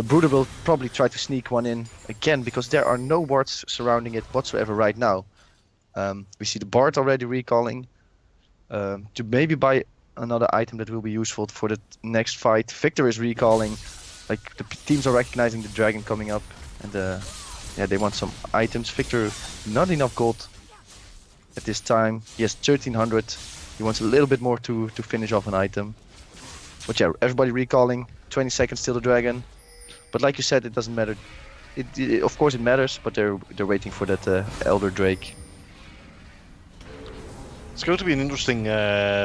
Bruder will probably try to sneak one in again because there are no wards surrounding it whatsoever right now. We see the Bard already recalling to maybe buy another item that will be useful for the next fight. Victor is recalling, like the teams are recognizing the Dragon coming up, and yeah, they want some items. Victor, not enough gold at this time. He has 1300. He wants a little bit more to finish off an item. But yeah, everybody recalling. 20 seconds till the Dragon. But like you said, it doesn't matter. Of course it matters, but they're waiting for that Elder Drake. It's going to be an interesting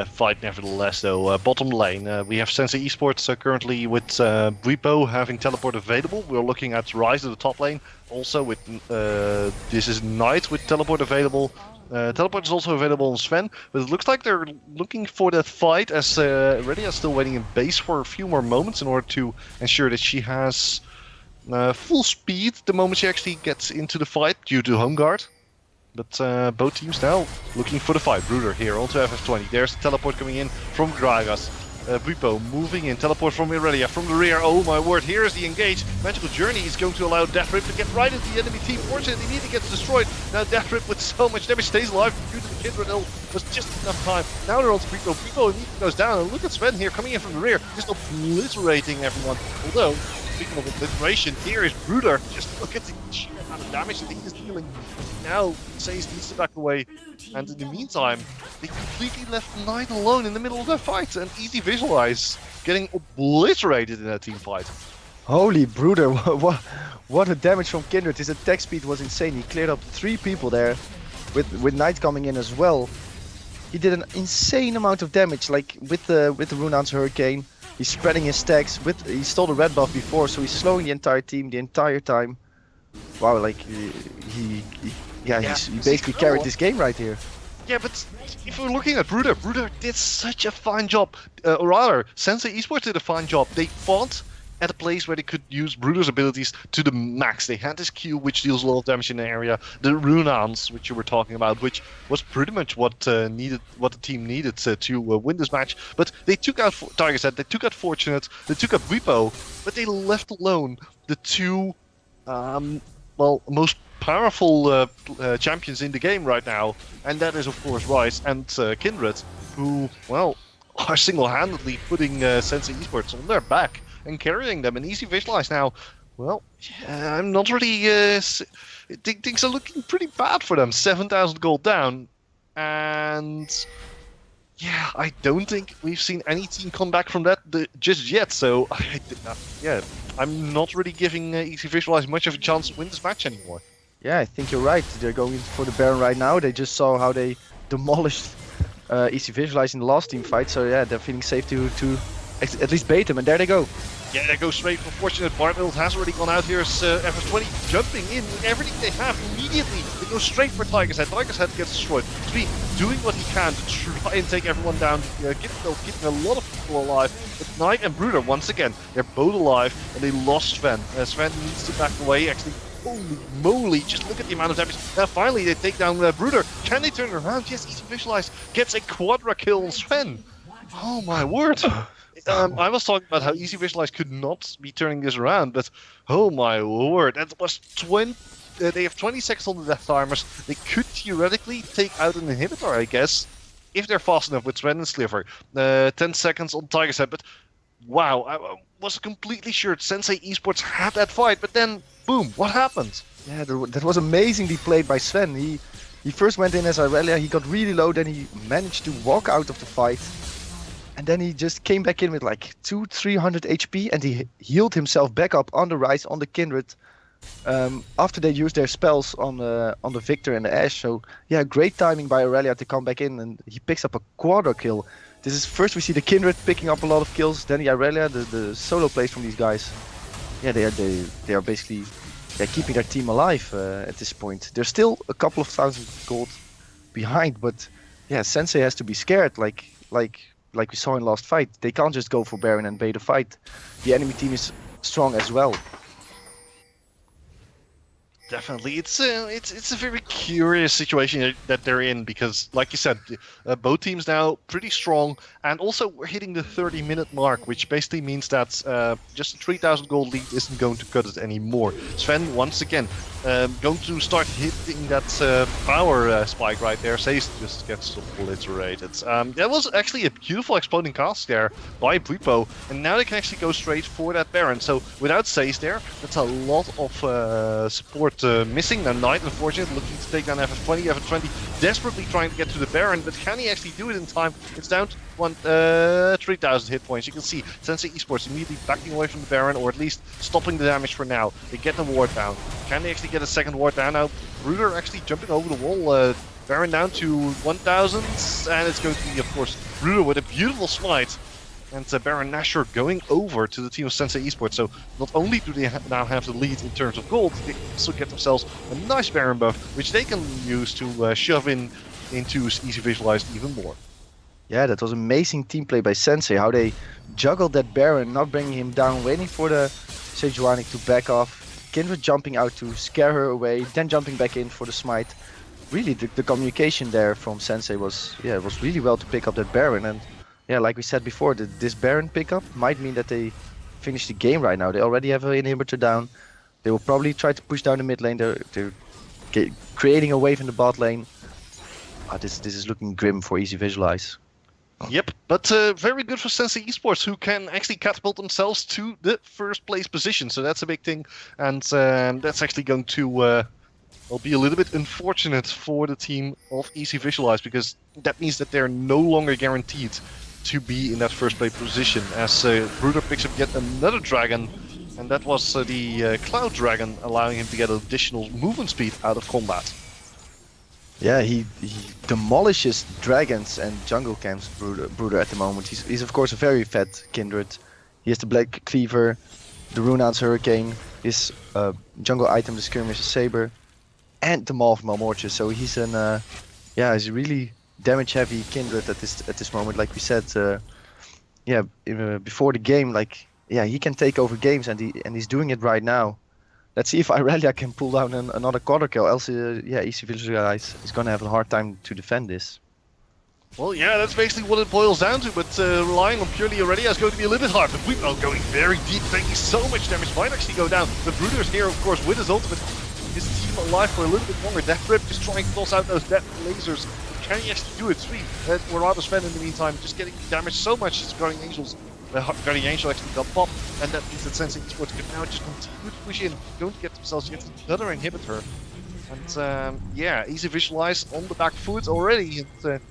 fight nevertheless though. Bottom lane, we have Sensei Esports currently with Bwipo having teleport available. We're looking at Rise at the top lane, also with this is Knight with teleport available. Teleport is also available on Sven, but it looks like they're looking for that fight as Redia is still waiting in base for a few more moments in order to ensure that she has full speed the moment she actually gets into the fight due to home guard. But both teams now looking for the fight. Bruder here onto FF20. There's the teleport coming in from Gragas. Bwipo moving in, teleport from Irelia from the rear. Oh my word, here is the engage. Magical Journey is going to allow Death Rip to get right into the enemy team. Fortunately, he gets destroyed. Now Death Rip with so much damage stays alive due to the Kindred ult. Was just enough time. Now they're on to Bwipo. Bwipo immediately goes down. And look at Sven here coming in from the rear, just obliterating everyone. Although, speaking of obliteration, here is Bruder. Just look at the sheer amount of damage that he is dealing. Now Says needs to back away, and in the meantime, they completely left Knight alone in the middle of their fight, and ECVisualize getting obliterated in that team fight. Holy Bruder, what a damage from Kindred. His attack speed was insane. He cleared up 3 people there, with Knight coming in as well. He did an insane amount of damage, like with the Runaan's Hurricane. He's spreading his stacks. He stole the red buff before, so he's slowing the entire team the entire time. Wow, like he basically carried this game right here. Yeah, but if we're looking at Bruder did such a fine job. Or rather, Sensei Esports did a fine job. They fought at a place where they could use Bruder's abilities to the max. They had this Q, which deals a lot of damage in the area. The Runaans, which you were talking about, which was pretty much what the team needed to win this match. But they took out Tigerset, they took out Fortunate, they took out Bwipo, but they left alone the 2 most powerful champions in the game right now, and that is of course Rise and Kindred, who, well, are single-handedly putting Sensei Esports on their back and carrying them. And ECVisualize now, well, I'm not really... things are looking pretty bad for them. 7,000 gold down, and yeah, I don't think we've seen any team come back from that just yet, so yeah, I'm not really giving ECVisualize much of a chance to win this match anymore. Yeah, I think you're right. They're going for the Baron right now. They just saw how they demolished ECVisualize in the last team fight, so yeah, they're feeling safe to at least bait them, and there they go. Yeah, they go straight for Fortunate. Bartelt has already gone out here as FF20 jumping in with everything they have immediately. They go straight for Tiger's Head. Tiger's Head gets destroyed. Svi doing what he can to try and take everyone down, keeping a lot of people alive. But Knight and Bruder, once again, they're both alive, and they lost Sven. Sven needs to back away, actually. Holy moly, just look at the amount of damage. Now finally they take down Bruder. Can they turn it around? Yes, ECVisualize gets a quadra kill on Sven. Oh my word. I was talking about how ECVisualize could not be turning this around, but oh my word, that was 20. They have 20 seconds on the death timers. They could theoretically take out an inhibitor, I guess, if they're fast enough with Sven and Sliver. 10 seconds on Tiger's Head, but wow, I was completely sure Sensei Esports had that fight, but then, boom, what happened? Yeah, that was amazingly played by Sven. He first went in as Irelia, he got really low, then he managed to walk out of the fight. And then he just came back in with like 200-300 HP and he healed himself back up on the Rise, on the Kindred. After they used their spells on the Victor and the Ashe. So yeah, great timing by Aurelia to come back in, and he picks up a quarter kill. This is first we see the Kindred picking up a lot of kills, then the Aurelia, the solo plays from these guys. Yeah, they are basically keeping their team alive at this point. They're still a couple of thousand gold behind, but yeah, Sensei has to be scared. Like we saw in last fight, they can't just go for Baron and bait a fight. The enemy team is strong as well. Definitely, it's a very curious situation that they're in because, like you said, both teams now pretty strong, and also we're hitting the 30-minute mark, which basically means that just a 3,000 gold lead isn't going to cut it anymore. Sven once again going to start hitting that power spike right there. Sace just gets obliterated. That was actually a beautiful exploding cast there by Bripo, and now they can actually go straight for that Baron. So without Sace there, that's a lot of support missing. Now Knight, unfortunately, looking to take down FF20. FF20 desperately trying to get to the Baron, but can he actually do it in time? It's down to 3,000 hit points. You can see Sensei Esports immediately backing away from the Baron, or at least stopping the damage for now. They get the ward down. Can they actually get a second ward down now? Bruder actually jumping over the wall. Baron down to 1,000, and it's going to be, of course, Bruder with a beautiful smite. And Baron Nashor going over to the team of Sensei Esports. So not only do they now have the lead in terms of gold, they also get themselves a nice Baron buff, which they can use to shove into ECVisualize even more. Yeah, that was amazing team play by Sensei. How they juggled that Baron, not bringing him down, waiting for the Sejuani to back off. Kindred jumping out to scare her away, then jumping back in for the smite. Really, the communication there from Sensei was really well to pick up that Baron. And yeah, like we said before, this Baron pickup might mean that they finish the game right now. They already have an inhibitor down. They will probably try to push down the mid lane. They're creating a wave in the bot lane. This is looking grim for ECVisualize. Yep, but very good for Sensei Esports, who can actually catapult themselves to the first place position. So that's a big thing, and that's actually going to be a little bit unfortunate for the team of ECVisualize, because that means that they're no longer guaranteed to be in that first place position, as Bruder picks up yet another dragon, and that was the Cloud Dragon, allowing him to get additional movement speed out of combat. Yeah, he demolishes dragons and jungle camps, Bruder at the moment. He's of course a very fat Kindred. He has the Black Cleaver, the Runehound's Hurricane, his jungle item, the Skirmisher Saber, and the Maw of Malmortius. So he's he's a really damage heavy Kindred at this moment. Like we said, before the game, he can take over games, and he's doing it right now. Let's see if Irelia can pull down another quarter kill, else ECVisualize is gonna have a hard time to defend this. Well, yeah, that's basically what it boils down to, but relying on purely Aurelia is going to be a little bit hard. But Weepo going very deep, taking so much damage, might actually go down. The Bruder's here, of course, with his ultimate, his team alive for a little bit longer. Death Grip just trying to toss out those death lasers. Can he actually do it? Three. Or rather Sven in the meantime, just getting damaged so much, his Guardian Angels. Guardian Angel actually got popped, and that means that Sensei Esports can now just continue to push in, don't get themselves yet another inhibitor. And ECVisualize on the back foot already, and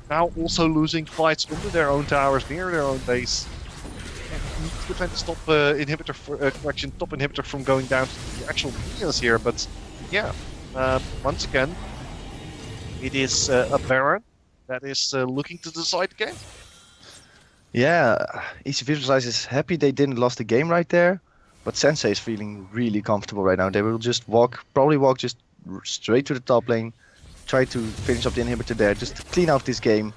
now also losing fights under their own towers, near their own base. And need to prevent the top inhibitor from going down to the actual minions here, but yeah, once again, it is a Baron that is looking to decide the game. Yeah, ECVisualize is happy they didn't lose the game right there, but Sensei is feeling really comfortable right now. They will just probably walk just straight to the top lane, try to finish up the inhibitor there, just to clean out this game,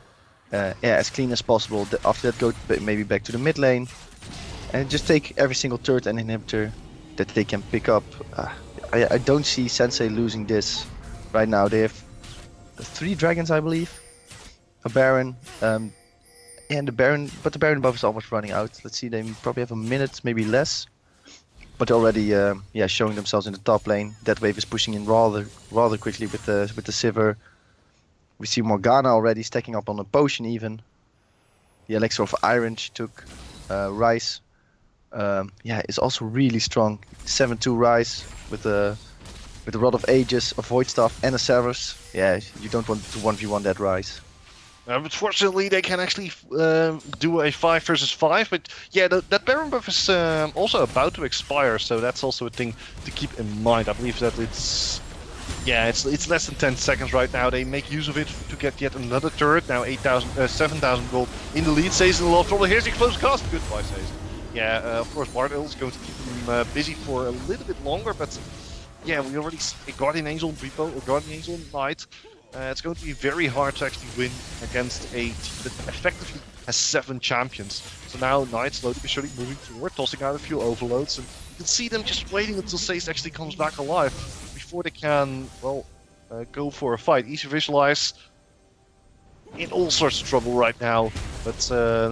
as clean as possible. After that, go maybe back to the mid lane, and just take every single turret and inhibitor that they can pick up. I don't see Sensei losing this right now. They have 3 dragons, I believe, a Baron. And the Baron buff is almost running out. Let's see, they probably have a minute, maybe less. But already, showing themselves in the top lane. That wave is pushing in rather quickly with the Sivir. We see Morgana already stacking up on a potion even. The Elixir of Iron she took. Rice, is also really strong. 7-2 Rice with a Rod of Ages, a Void Staff, and a Severus. Yeah, you don't want to 1v1 that Rice. But fortunately, they can actually do a 5 versus 5. But yeah, that Baron buff is also about to expire, so that's also a thing to keep in mind. I believe that it's less than 10 seconds right now. They make use of it to get yet another turret. Now 7,000 gold in the lead. Says in a lot of trouble. Here's the explosive cast. Goodbye, Says. Yeah, of course, Bartel is going to keep him busy for a little bit longer, but yeah, we already see a Guardian Angel Reaper or Guardian Angel Knight. It's going to be very hard to actually win against a team that effectively has 7 champions. So now Knight slowly but surely moving forward, tossing out a few overloads, and you can see them just waiting until Sace actually comes back alive before they can, well, go for a fight. ECVisualize in all sorts of trouble right now, but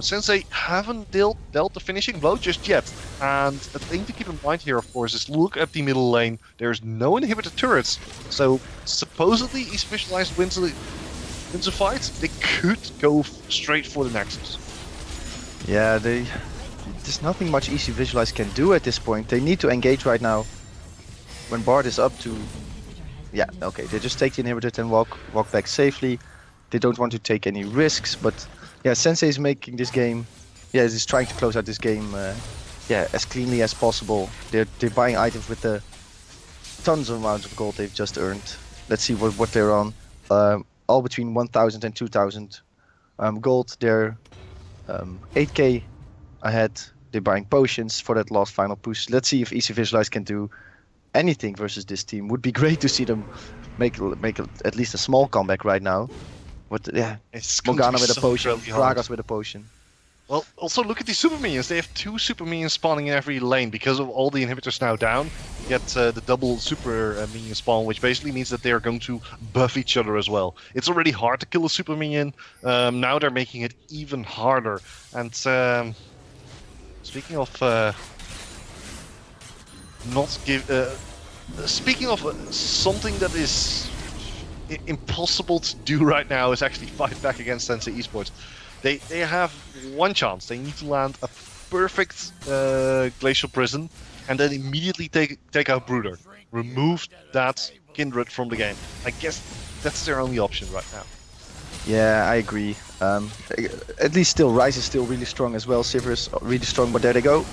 Sensei haven't dealt the finishing blow just yet. And the thing to keep in mind here, of course, is look at the middle lane. There's no inhibitor turrets, so supposedly ECVisualize wins a fight. They could go straight for the Nexus. Yeah, there's nothing much ECVisualize can do at this point. They need to engage right now. When Bard is up to, yeah, okay, they just take the inhibitor and walk back safely. They don't want to take any risks, but yeah, Sensei is making this game, is trying to close out this game, as cleanly as possible. They're buying items with the tons of amounts of gold they've just earned. Let's see what they're on. All between 1,000 and 2,000 gold. They're 8k ahead. They're buying potions for that last final push. Let's see if ECVisualize can do anything versus this team. Would be great to see them make at least a small comeback right now. But yeah, Morgana with a potion, Gragas with a potion. Well, also look at these super minions. They have 2 super minions spawning in every lane because of all the inhibitors now down. You get the double super minion spawn, which basically means that they are going to buff each other as well. It's already hard to kill a super minion. Now they're making it even harder. And speaking of something that is impossible to do right now is actually fight back against Sensei Esports. They have one chance. They need to land a perfect Glacial Prison and then immediately take out Brooder. Remove that Kindred from the game. I guess that's their only option right now. Yeah, I agree. At least still, Ryze is still really strong as well. Sivir is really strong, but there they go.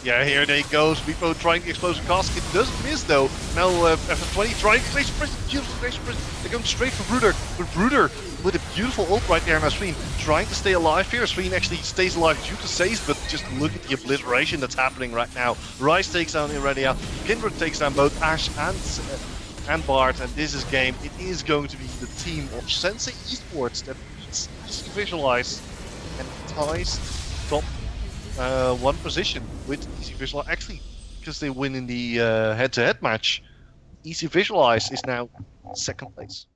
Yeah, here they go. Speedboat trying the explosive cast. It doesn't miss though. Now FF20 trying Glacial Prison. Beautiful Glacial Prison. They're going straight for Brooder. But Brooder with a beautiful ult right there. Now Sween trying to stay alive here. Sween actually stays alive due to Sace, but just look at the obliteration that's happening right now. Ryze takes down Irelia. Kindred takes down both Ashe and Bard. And this is game. It is going to be the team of Sensei Esports that beats ECVisualize and ties top 1 position with ECVisualize. Actually, because they win in the head-to-head match, ECVisualize is now 2nd place.